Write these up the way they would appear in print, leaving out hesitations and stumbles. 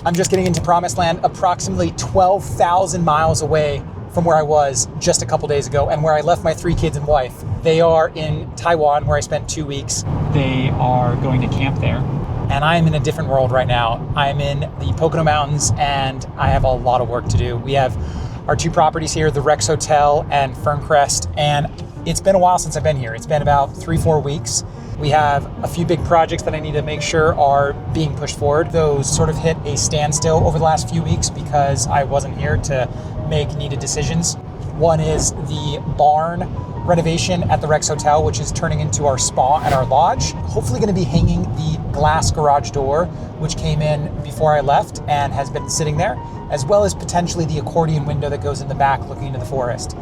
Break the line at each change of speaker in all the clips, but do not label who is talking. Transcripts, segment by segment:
I'm just getting into promised land, approximately 12,000 miles away from where I was just a couple days ago and where I left my 3 kids and wife. They are in Taiwan, where I spent 2 weeks. They are going to camp there. And I am in a different world right now. I'm in the Pocono Mountains and I have a lot of work to do. We have our 2 properties here, the Rex Hotel and Ferncrest, and it's been a while since I've been here. It's been about 3-4 weeks. We have a few big projects that I need to make sure are being pushed forward. Those sort of hit a standstill over the last few weeks because I wasn't here to make needed decisions. One is the barn renovation at the Rex Hotel, which is turning into our spa and our lodge. Hopefully going to be hanging the glass garage door, which came in before I left and has been sitting there, as well as potentially the accordion window that goes in the back looking into the forest.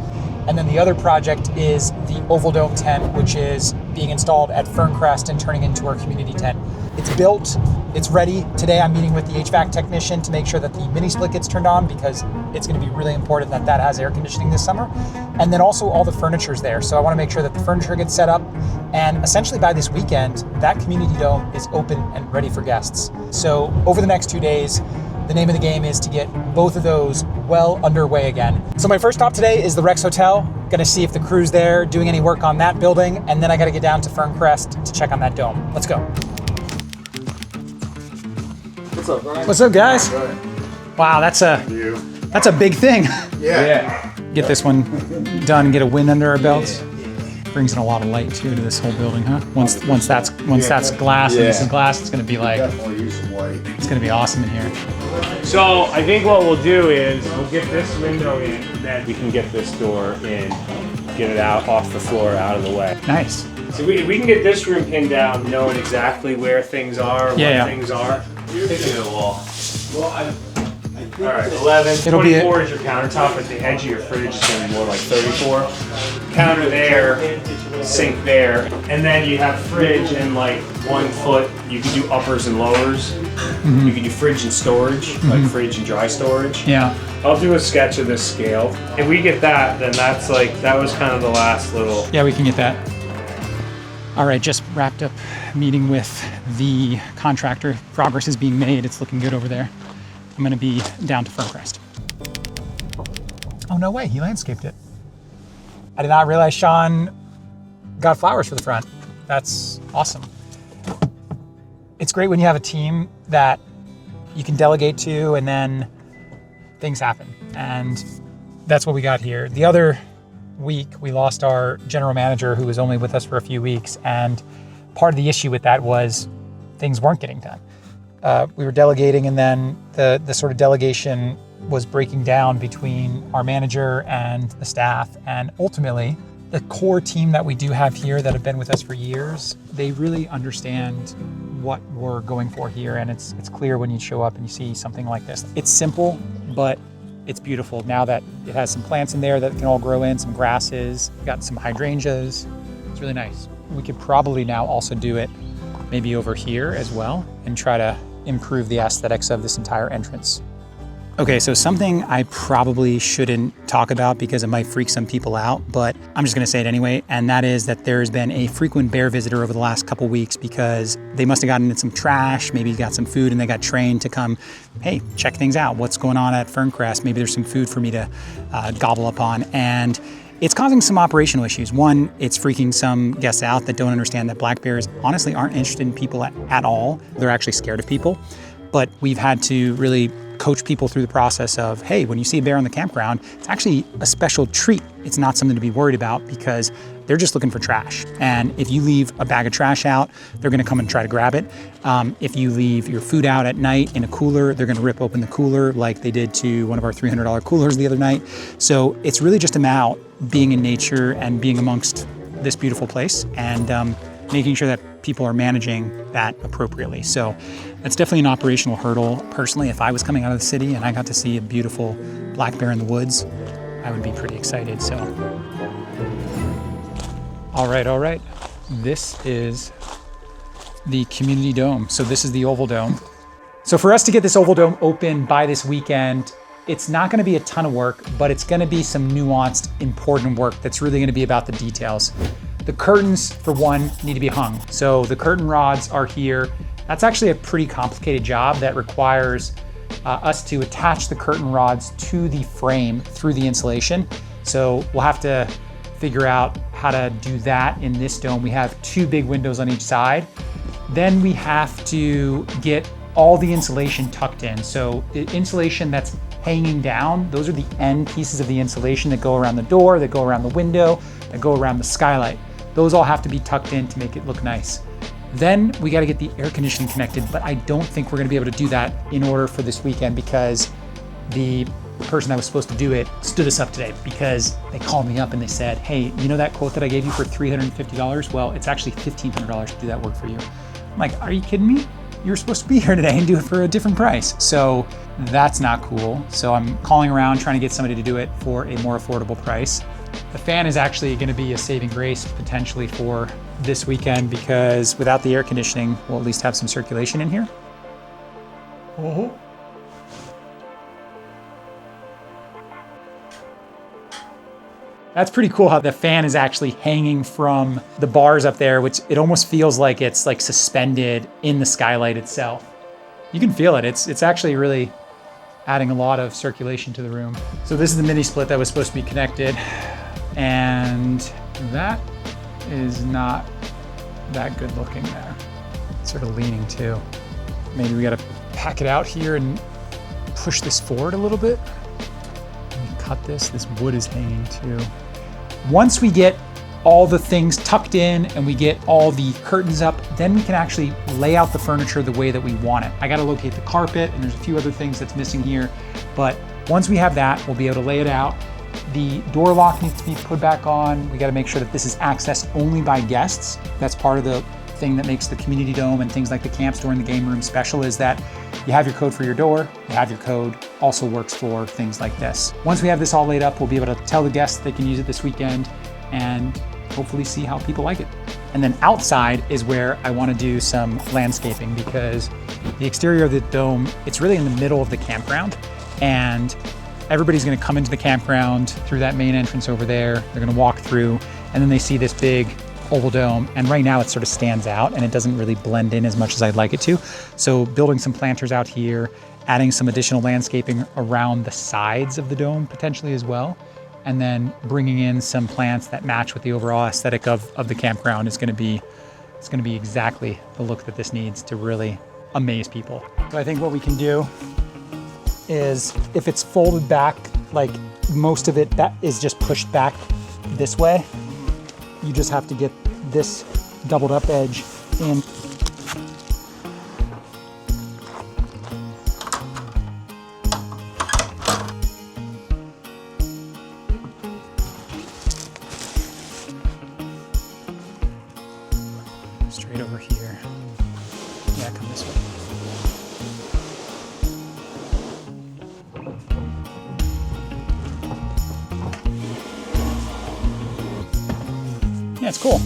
And then the other project is the Oval Dome tent, which is being installed at Ferncrest and turning into our community tent. It's built, it's ready. Today I'm meeting with the HVAC technician to make sure that the mini split gets turned on because it's going to be really important that that has air conditioning this summer. And then also all the furniture's there. So I want to make sure that the furniture gets set up. And essentially by this weekend, that community dome is open and ready for guests. So over the next 2 days, the name of the game is to get both of those well underway again. So my first stop today is the Rex Hotel. Gonna see if the crew's there doing any work on that building, and then I gotta get down to Ferncrest to check on that dome. Let's go.
What's up, Brian?
What's up, guys?
Right.
Wow, that's a big thing.
Yeah.
Get this one done, get a wind under our belts. Brings in a lot of light too to this whole building, huh? Once that's glass and this is glass, it's gonna be like,
Definitely use some light.
it's gonna be awesome in here.
So I think what we'll do is we'll get this window in, and then we can get this door in, get it out off the floor, out of the way.
Nice.
So we can get this room pinned down, knowing exactly where things are,
Yeah.
what things are. You're picking the wall.
Well, I think
All right, 11.
It'll be
24 is your countertop. At the edge of your fridge is going to be more like 34. Counter there, sink there, and then you have fridge and like 1 foot. You can do uppers and lowers.
Mm-hmm.
You can do fridge and storage, like fridge and dry storage.
Yeah.
I'll do a sketch of this scale. If we get that, then that's like, that was kind of the last little.
Yeah, we can get that. All right, just wrapped up meeting with the contractor. Progress is being made. It's looking good over there. I'm gonna be down to Ferncrest. Oh, no way, he landscaped it. I did not realize Sean got flowers for the front. That's awesome. It's great when you have a team that you can delegate to and then things happen. And that's what we got here. The other week, we lost our general manager who was only with us for a few weeks. And part of the issue with that was things weren't getting done. We were delegating and then the sort of delegation was breaking down between our manager and the staff. And ultimately, the core team that we do have here that have been with us for years, they really understand what we're going for here. And it's clear when you show up and you see something like this. It's simple, but it's beautiful. Now that it has some plants in there that can all grow in, some grasses, got some hydrangeas. It's really nice. We could probably now also do it maybe over here as well and try to improve the aesthetics of this entire entrance. Okay, so something I probably shouldn't talk about because it might freak some people out, but I'm just gonna say it anyway, and that is that there's been a frequent bear visitor over the last couple weeks because they must have gotten in some trash, maybe got some food, and they got trained to come, hey, check things out. What's going on at Ferncrest? Maybe there's some food for me to gobble up on. And it's causing some operational issues. One, it's freaking some guests out that don't understand that black bears honestly aren't interested in people at all. They're actually scared of people. But we've had to really coach people through the process of, hey, when you see a bear on the campground, it's actually a special treat. It's not something to be worried about because they're just looking for trash. And if you leave a bag of trash out, they're gonna come and try to grab it. If you leave your food out at night in a cooler, they're gonna rip open the cooler like they did to one of our $300 coolers the other night. So it's really just about being in nature and being amongst this beautiful place and making sure that people are managing that appropriately. So that's definitely an operational hurdle. Personally, if I was coming out of the city and I got to see a beautiful black bear in the woods, I would be pretty excited. So, all right. This is the community dome. So this is the Oval Dome. So for us to get this Oval Dome open by this weekend, it's not gonna be a ton of work, but it's gonna be some nuanced, important work that's really gonna be about the details. The curtains, for one, need to be hung. So the curtain rods are here. That's actually a pretty complicated job that requires us to attach the curtain rods to the frame through the insulation. So we'll have to figure out how to do that in this dome. We have 2 big windows on each side. Then we have to get all the insulation tucked in. So the insulation that's hanging down, those are the end pieces of the insulation that go around the door, that go around the window, that go around the skylight. Those all have to be tucked in to make it look nice. Then we gotta get the air conditioning connected, but I don't think we're gonna be able to do that in order for this weekend because the person that was supposed to do it stood us up today because they called me up and they said, hey, you know that quote that I gave you for $350? Well, it's actually $1,500 to do that work for you. I'm like, are you kidding me? You're supposed to be here today and do it for a different price. So that's not cool. So I'm calling around trying to get somebody to do it for a more affordable price. The fan is actually gonna be a saving grace potentially for this weekend because without the air conditioning, we'll at least have some circulation in here. Oh. That's pretty cool how the fan is actually hanging from the bars up there, which it almost feels like it's like suspended in the skylight itself. You can feel it. It's actually really adding a lot of circulation to the room. So this is the mini split that was supposed to be connected, and that is not that good looking there. It's sort of leaning too. Maybe we gotta pack it out here and push this forward a little bit. Cut this wood is hanging too. Once we get all the things tucked in and we get all the curtains up, then we can actually lay out the furniture the way that we want it. I gotta locate the carpet and there's a few other things that's missing here, but once we have that, we'll be able to lay it out. The door lock needs to be put back on. We gotta make sure that this is accessed only by guests. That's part of the thing that makes the community dome and things like the camp store and the game room special is that you have your code for your door, you have your code, also works for things like this. Once we have this all laid up, we'll be able to tell the guests they can use it this weekend and hopefully see how people like it. And then outside is where I want to do some landscaping because the exterior of the dome, it's really in the middle of the campground and everybody's going to come into the campground through that main entrance over there. They're going to walk through and then they see this big oval dome, and right now it sort of stands out and it doesn't really blend in as much as I'd like it to. So building some planters out here, adding some additional landscaping around the sides of the dome potentially as well, and then bringing in some plants that match with the overall aesthetic of the campground is gonna be exactly the look that this needs to really amaze people. So I think what we can do is if it's folded back, like most of it that is just pushed back this way, you just have to get this doubled up edge in. Straight over here. Yeah, come this way. Yeah, it's cool.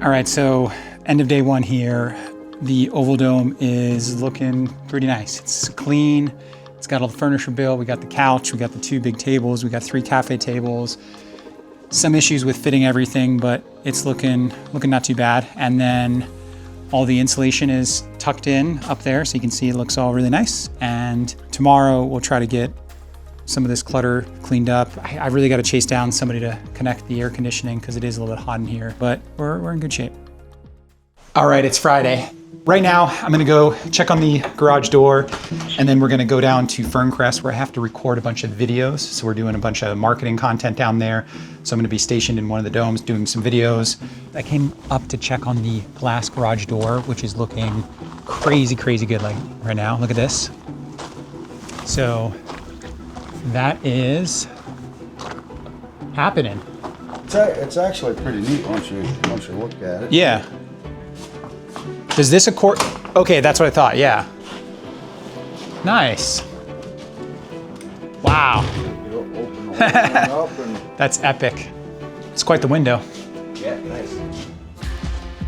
All right, so end of day 1 here. The oval dome is looking pretty nice. It's clean. It's got all the furniture built. We got the couch. We got the 2 big tables. We got 3 cafe tables. Some issues with fitting everything, but it's looking not too bad. And then all the insulation is tucked in up there, so you can see it looks all really nice. And tomorrow we'll try to get some of this clutter cleaned up. I really got to chase down somebody to connect the air conditioning because it is a little bit hot in here, but we're in good shape. All right, it's Friday. Right now, I'm gonna go check on the garage door and then we're gonna go down to Ferncrest where I have to record a bunch of videos. So we're doing a bunch of marketing content down there. So I'm gonna be stationed in one of the domes doing some videos. I came up to check on the glass garage door, which is looking crazy, crazy good like right now. Look at this. So that is happening.
It's actually pretty neat once you look at it.
Yeah. Does this accord? Okay, that's what I thought, yeah. Nice. Wow.
You open the whole thing up and
That's epic. It's quite the window.
yeah, nice.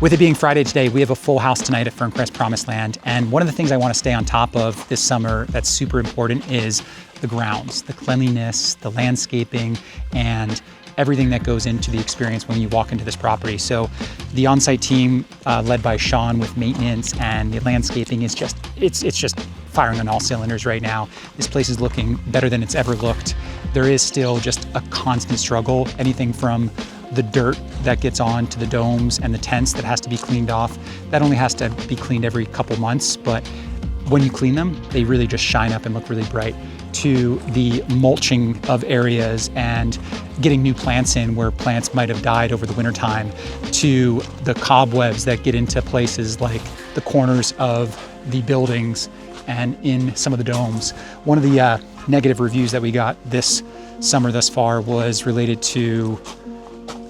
With it being Friday today, we have a full house tonight at Ferncrest Promised Land. And one of the things I want to stay on top of this summer that's super important is the grounds, the cleanliness, the landscaping, and everything that goes into the experience when you walk into this property. So the on-site team led by Sean with maintenance and the landscaping is just, it's just firing on all cylinders right now. This place is looking better than it's ever looked. There is still just a constant struggle, anything from the dirt that gets on to the domes and the tents that has to be cleaned off. That only has to be cleaned every couple months, but when you clean them, they really just shine up and look really bright. To the mulching of areas and getting new plants in where plants might have died over the wintertime, to the cobwebs that get into places like the corners of the buildings and in some of the domes. One of the negative reviews that we got this summer thus far was related to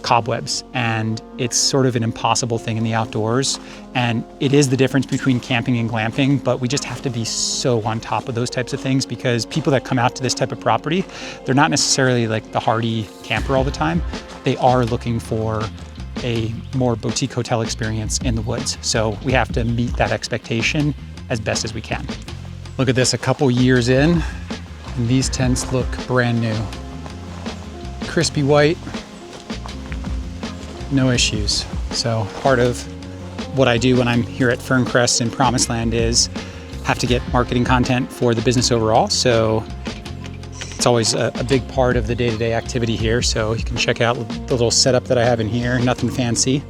cobwebs, and it's sort of an impossible thing in the outdoors, and it is the difference between camping and glamping, but we just have to be so on top of those types of things because people that come out to this type of property, they're not necessarily like the hardy camper all the time. They are looking for a more boutique hotel experience in the woods, so we have to meet that expectation as best as we can. Look at this, a couple years in, and these tents look brand new. Crispy white, no issues. So part of what I do when I'm here at Ferncrest in Promised Land is have to get marketing content for the business overall. So it's always a big part of the day-to-day activity here. So you can check out the little setup that I have in here. Nothing fancy,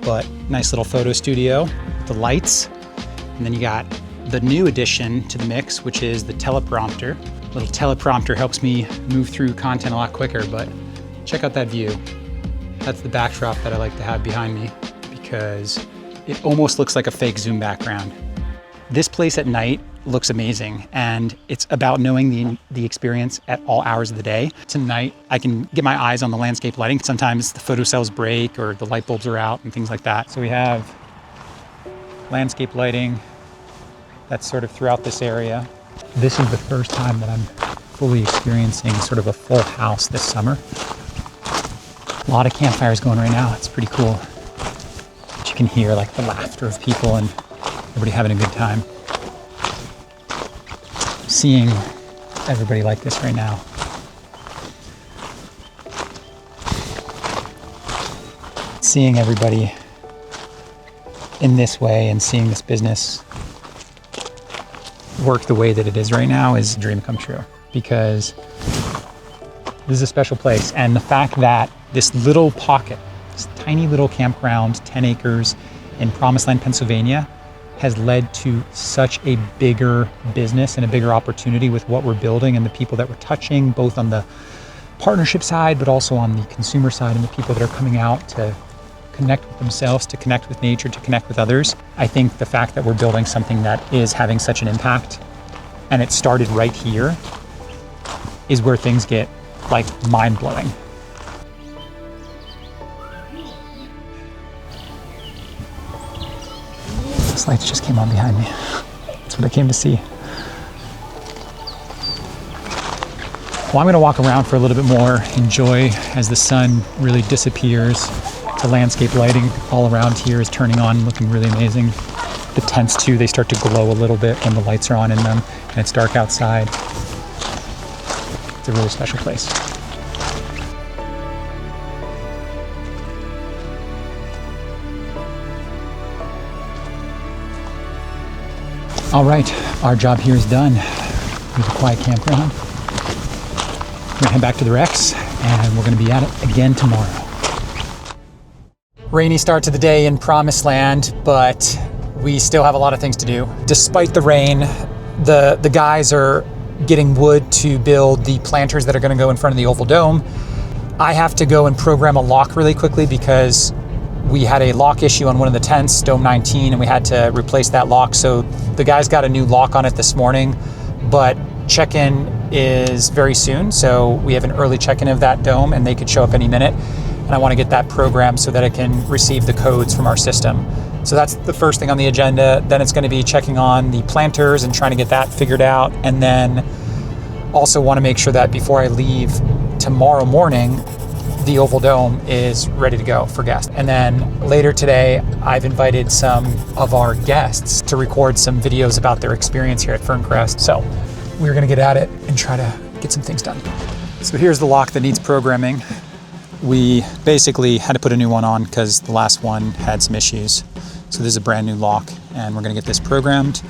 but nice little photo studio, the lights. And then you got the new addition to the mix, which is the teleprompter. Little teleprompter helps me move through content a lot quicker, but check out that view. That's the backdrop that I like to have behind me because it almost looks like a fake Zoom background. This place at night looks amazing, and it's about knowing the experience at all hours of the day. Tonight, I can get my eyes on the landscape lighting. Sometimes the photocells break or the light bulbs are out and things like that. So we have landscape lighting that's sort of throughout this area. This is the first time that I'm fully experiencing sort of a full house this summer. A lot of campfires going right now. It's pretty cool. But you can hear like the laughter of people and everybody having a good time. Seeing everybody like this right now. Seeing everybody in this way and seeing this business work the way that it is right now is a dream come true, because this is a special place. And the fact that this little pocket, this tiny little campground, 10 acres in Promised Land, Pennsylvania, has led to such a bigger business and a bigger opportunity with what we're building and the people that we're touching, both on the partnership side, but also on the consumer side and the people that are coming out to connect with themselves, to connect with nature, to connect with others. I think the fact that we're building something that is having such an impact and it started right here is where things get like mind-blowing. Those lights just came on behind me. That's what I came to see. Well, I'm gonna walk around for a little bit more, enjoy as the sun really disappears. The landscape lighting all around here is turning on, looking really amazing. The tents too, they start to glow a little bit when the lights are on in them and it's dark outside. It's a really special place. All right, our job here is done. Here's a quiet campground. We're gonna head back to the Rex and we're gonna be at it again tomorrow. Rainy start to the day in Promised Land, but we still have a lot of things to do. Despite the rain, the guys are getting wood to build the planters that are gonna go in front of the Oval Dome. I have to go and program a lock really quickly because we had a lock issue on one of the tents, Dome 19, and we had to replace that lock. So the guys got a new lock on it this morning, but check-in is very soon. So we have an early check-in of that dome and they could show up any minute. And I want to get that programmed so that it can receive the codes from our system. So that's the first thing on the agenda. Then it's going to be checking on the planters and trying to get that figured out. And then also want to make sure that before I leave tomorrow morning, the Oval Dome is ready to go for guests. And then later today, I've invited some of our guests to record some videos about their experience here at Ferncrest. So we're going to get at it and try to get some things done. So here's the lock that needs programming. We basically had to put a new one on because the last one had some issues. So this is a brand new lock, and we're gonna get this programmed.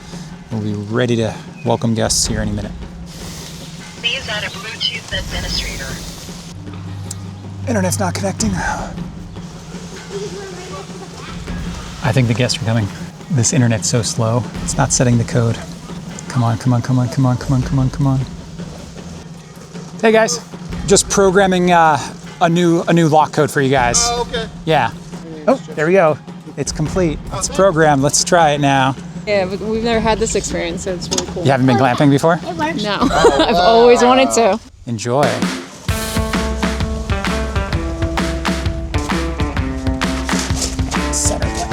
We'll be ready to welcome guests here any minute.
Please add a Bluetooth administrator.
Internet's not connecting. I think the guests are coming. This internet's so slow, it's not setting the code. Come on, come on, come on, come on, come on, come on, come on. Hey guys, just programming a new lock code for you guys.
Oh, okay.
Yeah. Oh, there we go. It's complete. It's programmed. Let's try it now.
Yeah, but we've never had this experience, so it's really cool.
You haven't been glamping before?
No, I've always wanted to.
Enjoy. Center point.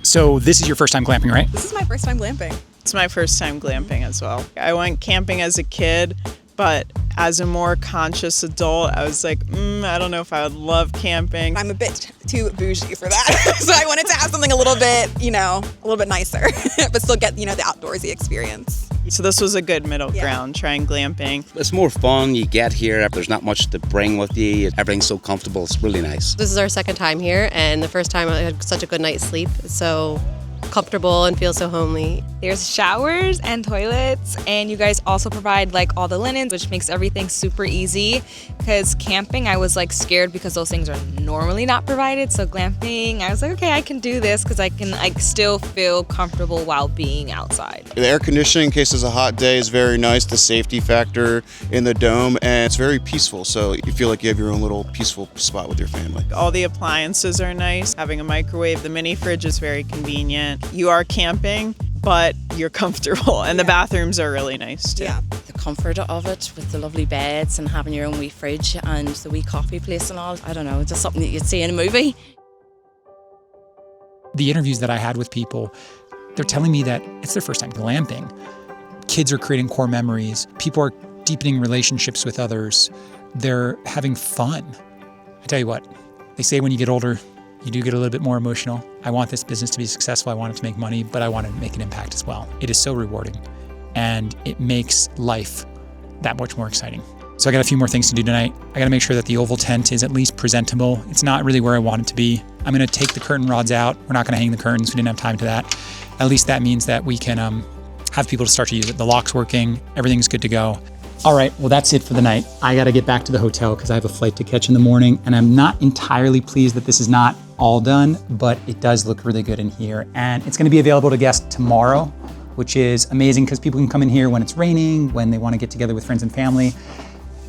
So this is your first time glamping, right?
This is my first time glamping.
It's my first time glamping as well. I went camping as a kid, but as a more conscious adult, I was like, I don't know if I would love camping.
I'm a bit too bougie for that. So I wanted to have something a little bit, a little bit nicer, but still get, the outdoorsy experience.
So this was a good middle ground, trying glamping.
It's more fun. You get here, there's not much to bring with you. Everything's so comfortable. It's really nice.
This is our second time here, and the first time I had such a good night's sleep. It's so comfortable and feels so homely.
There's showers and toilets, and you guys also provide all the linens, which makes everything super easy. Because camping, I was scared because those things are normally not provided. So glamping, I was like, okay, I can do this because I can still feel comfortable while being outside.
The air conditioning, in case it's a hot day, is very nice. The safety factor in the dome, and it's very peaceful. So you feel like you have your own little peaceful spot with your family.
All the appliances are nice. Having a microwave, the mini fridge is very convenient. You are camping, but you're comfortable, and the bathrooms are really nice too.
Yeah.
The comfort of it with the lovely beds and having your own wee fridge and the wee coffee place and all. I don't know, just something that you'd see in a movie.
The interviews that I had with people, they're telling me that it's their first time glamping. Kids are creating core memories. People are deepening relationships with others. They're having fun. I tell you what, they say when you get older, you do get a little bit more emotional. I want this business to be successful. I want it to make money, but I want to make an impact as well. It is so rewarding, and it makes life that much more exciting. So I got a few more things to do tonight. I got to make sure that the oval tent is at least presentable. It's not really where I want it to be. I'm going to take the curtain rods out. We're not going to hang the curtains. We didn't have time to that. At least that means that we can have people to start to use it. The lock's working. Everything's good to go. All right, well, that's it for the night. I got to get back to the hotel because I have a flight to catch in the morning, and I'm not entirely pleased that this is not all done, but it does look really good in here. And it's going to be available to guests tomorrow, which is amazing because people can come in here when it's raining, when they want to get together with friends and family.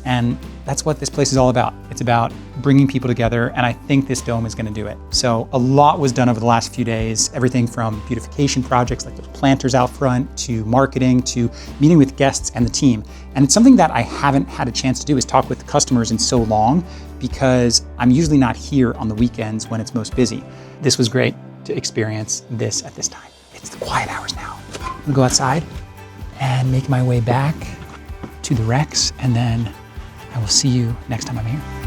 And that's what this place is all about. It's about bringing people together, and I think this dome is going to do it. So a lot was done over the last few days, everything from beautification projects like the planters out front, to marketing, to meeting with guests and the team. And it's something that I haven't had a chance to do, is talk with customers in so long, because I'm usually not here on the weekends when it's most busy. This was great to experience this at this time. It's the quiet hours now. I'm gonna go outside and make my way back to the Rex, and then I will see you next time I'm here.